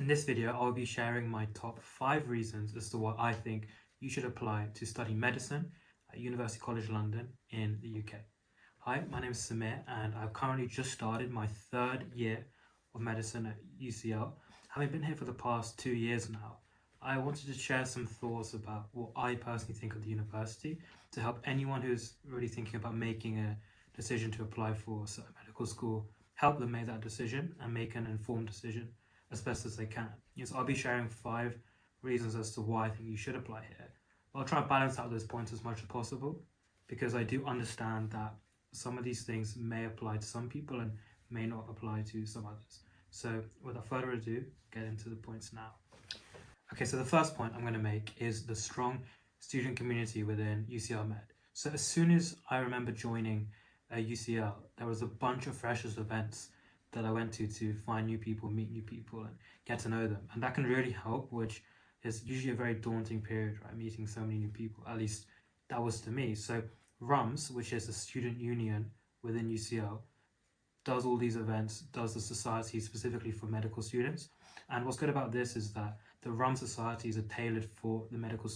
In this video, I'll be sharing my top 5 reasons as to why I think you should apply to study medicine at University College London in the UK. Hi, my name is Samir and I've currently just started my 3rd year of medicine at UCL. Having been here for the past 2 years now, I wanted to share some thoughts about what I personally think of the university to help anyone who's really thinking about making a decision to apply for a certain medical school, help them make that decision and make an informed decision as best as they can. Yes, I'll be sharing 5 reasons as to why I think you should apply here. But I'll try and balance out those points as much as possible because I do understand that some of these things may apply to some people and may not apply to some others. So without further ado, get into the points now. Okay, so the first point I'm going to make is the strong student community within UCL Med. So as soon as I remember joining UCL, there was a bunch of freshers events that I went to find new people, meet new people, and get to know them. And that can really help, which is usually a very daunting period, right? Meeting so many new people, at least that was to me. So RUMS, which is a student union within UCL, does all these events, does the society specifically for medical students. And what's good about this is that the RUM societies are tailored for the medical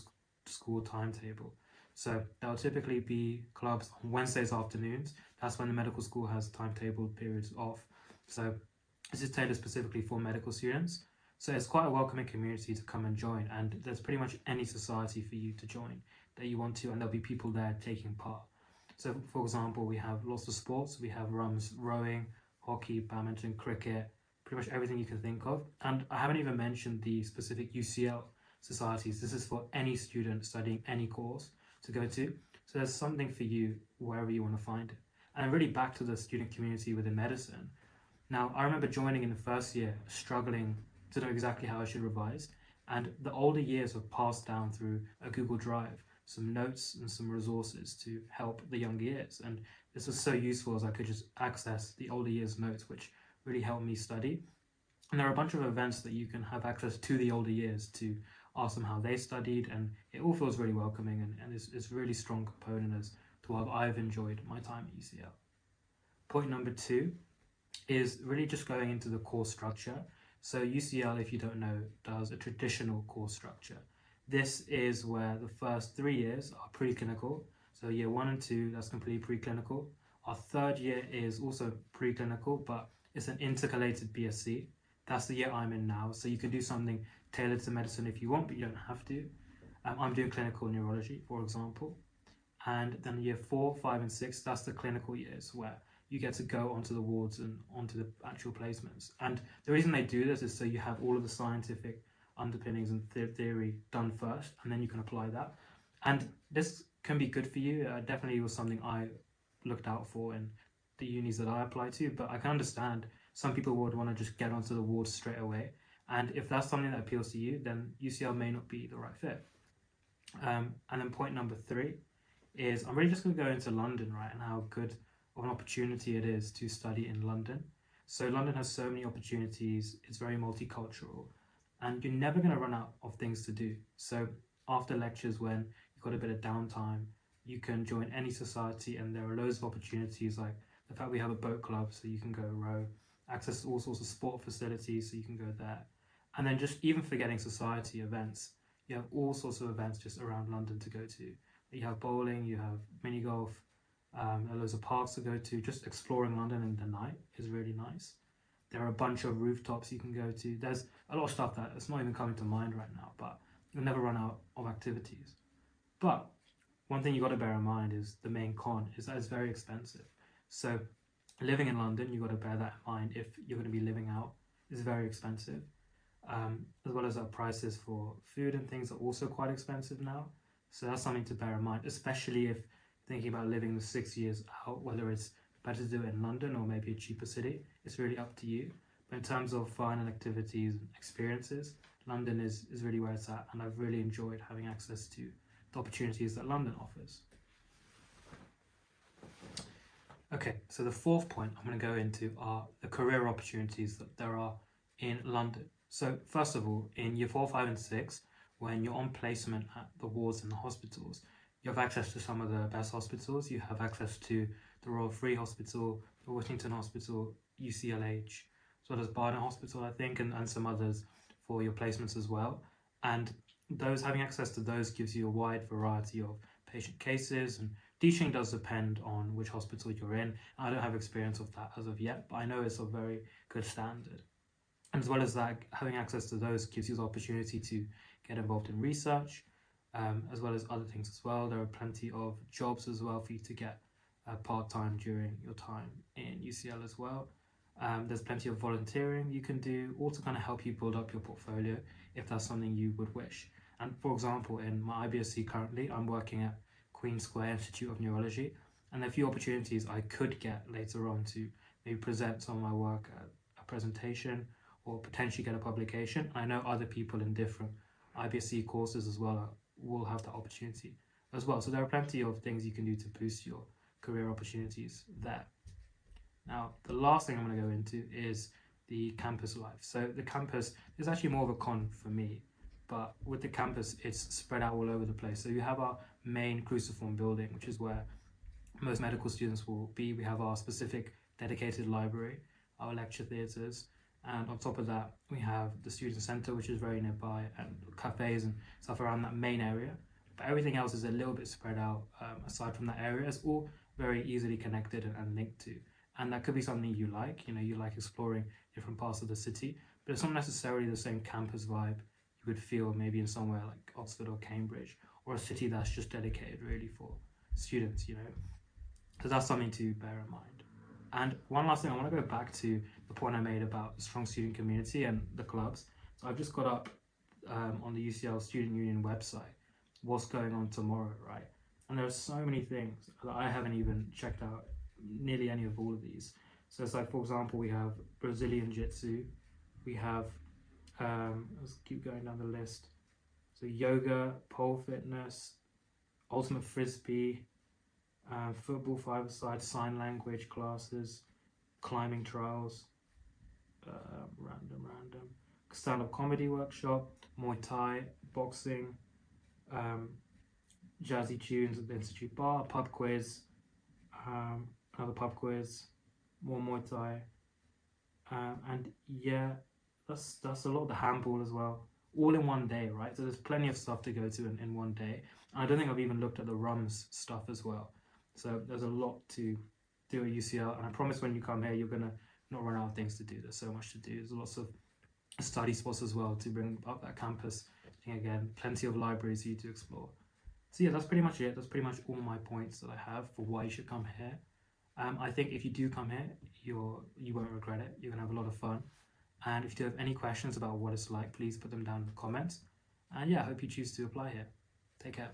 school timetable. So there will typically be clubs on Wednesdays afternoons. That's when the medical school has timetable periods off. So this is tailored specifically for medical students. So it's quite a welcoming community to come and join, and there's pretty much any society for you to join that you want to, and there'll be people there taking part. So for example, we have lots of sports. We have RUMS, rowing, hockey, badminton, cricket, pretty much everything you can think of. And I haven't even mentioned the specific UCL societies. This is for any student studying any course to go to. So there's something for you wherever you want to find it. And really back to the student community within medicine. Now, I remember joining in the first year, struggling to know exactly how I should revise. And the older years were passed down through a Google Drive, some notes and some resources to help the younger years. And this was so useful as I could just access the older years notes, which really helped me study. And there are a bunch of events that you can have access to the older years to ask them how they studied. And it all feels really welcoming and it's a really strong component as to how I've enjoyed my time at UCL. Point number 2 is really just going into the course structure. So UCL, if you don't know, does a traditional course structure. This is where the first 3 years are preclinical. So year 1 and 2, that's completely preclinical. Our 3rd year is also preclinical, but it's an intercalated BSc. That's the year I'm in now. So you can do something tailored to medicine if you want, but you don't have to. I'm doing clinical neurology, for example. And then year 4, 5, and 6, that's the clinical years where you get to go onto the wards and onto the actual placements. And the reason they do this is so you have all of the scientific underpinnings and theory done first, and then you can apply that. And this can be good for you. Definitely was something I looked out for in the unis that I applied to, but I can understand some people would want to just get onto the wards straight away. And if that's something that appeals to you, then UCL may not be the right fit. And then point number 3 is I'm really just going to go into London, right, and how good of an opportunity it is to study in London. So London has so many opportunities, it's very multicultural, and you're never going to run out of things to do. So after lectures, when you've got a bit of downtime, you can join any society, and there are loads of opportunities, like the fact we have a boat club, so you can go row, access to all sorts of sport facilities, so you can go there. And then just even forgetting society events, you have all sorts of events just around London to go to. You have bowling, you have mini golf, there are loads of parks to go to. Just exploring London in the night is really nice. There are a bunch of rooftops you can go to. There's a lot of stuff that it's not even coming to mind right now, but you'll never run out of activities. But one thing you got to bear in mind is the main con is that it's very expensive. So living in London, you got to bear that in mind. If you're going to be living out, it's very expensive, as well as that prices for food and things are also quite expensive now. So that's something to bear in mind, especially if thinking about living the 6 years out, whether it's better to do it in London or maybe a cheaper city. It's really up to you. But in terms of fun and activities and experiences, London is really where it's at, and I've really enjoyed having access to the opportunities that London offers. Okay, so the 4th point I'm going to go into are the career opportunities that there are in London. So first of all, in year 4, 5, and 6, when you're on placement at the wards and the hospitals, you have access to some of the best hospitals. You have access to the Royal Free Hospital, the Whittington Hospital, UCLH, as well as Barnet Hospital, I think, and some others for your placements as well. And those having access to those gives you a wide variety of patient cases, and teaching does depend on which hospital you're in. I don't have experience of that as of yet, but I know it's a very good standard. And as well as that, having access to those gives you the opportunity to get involved in research, as well as other things as well. There are plenty of jobs as well for you to get part-time during your time in UCL as well. There's plenty of volunteering you can do, all to kind of help you build up your portfolio if that's something you would wish. And for example, in my IBSc currently, I'm working at Queen Square Institute of Neurology, and there are a few opportunities I could get later on to maybe present some of my work at a presentation or potentially get a publication. I know other people in different IBSc courses as well will have that opportunity as well. So there are plenty of things you can do to boost your career opportunities there. Now, the last thing I'm going to go into is the campus life. So the campus is actually more of a con for me, but with the campus, it's spread out all over the place. So you have our main cruciform building, which is where most medical students will be. We have our specific dedicated library, our lecture theatres, and on top of that, we have the student centre, which is very nearby, and cafes and stuff around that main area. But everything else is a little bit spread out aside from that area. It's all very easily connected and linked to. And that could be something you like. You like exploring different parts of the city, but it's not necessarily the same campus vibe you would feel maybe in somewhere like Oxford or Cambridge, or a city that's just dedicated really for students, So that's something to bear in mind. And one last thing, I want to go back to the point I made about the strong student community and the clubs. So I've just got up on the UCL Student Union website what's going on tomorrow, right? And there are so many things that I haven't even checked out nearly any of all of these. So it's like, for example, we have Brazilian Jiu-Jitsu, we have, let's keep going down the list. So yoga, pole fitness, ultimate frisbee, football five-a-side, sign language classes, climbing trials, random, stand-up comedy workshop, Muay Thai, boxing, jazzy tunes at the Institute Bar, pub quiz, another pub quiz, more Muay Thai, and yeah, that's a lot. The handball as well, all in one day, right? So there's plenty of stuff to go to in one day. And I don't think I've even looked at the RUMS stuff as well. So there's a lot to do at UCL, and I promise when you come here, you're gonna not run out of things to do. There's so much to do. There's lots of study spots as well to bring up that campus. And again, plenty of libraries for you to explore. So yeah, that's pretty much it. That's pretty much all my points that I have for why you should come here. I think if you do come here, you won't regret it. You're gonna have a lot of fun. And if you do have any questions about what it's like, please put them down in the comments. And yeah, I hope you choose to apply here. Take care.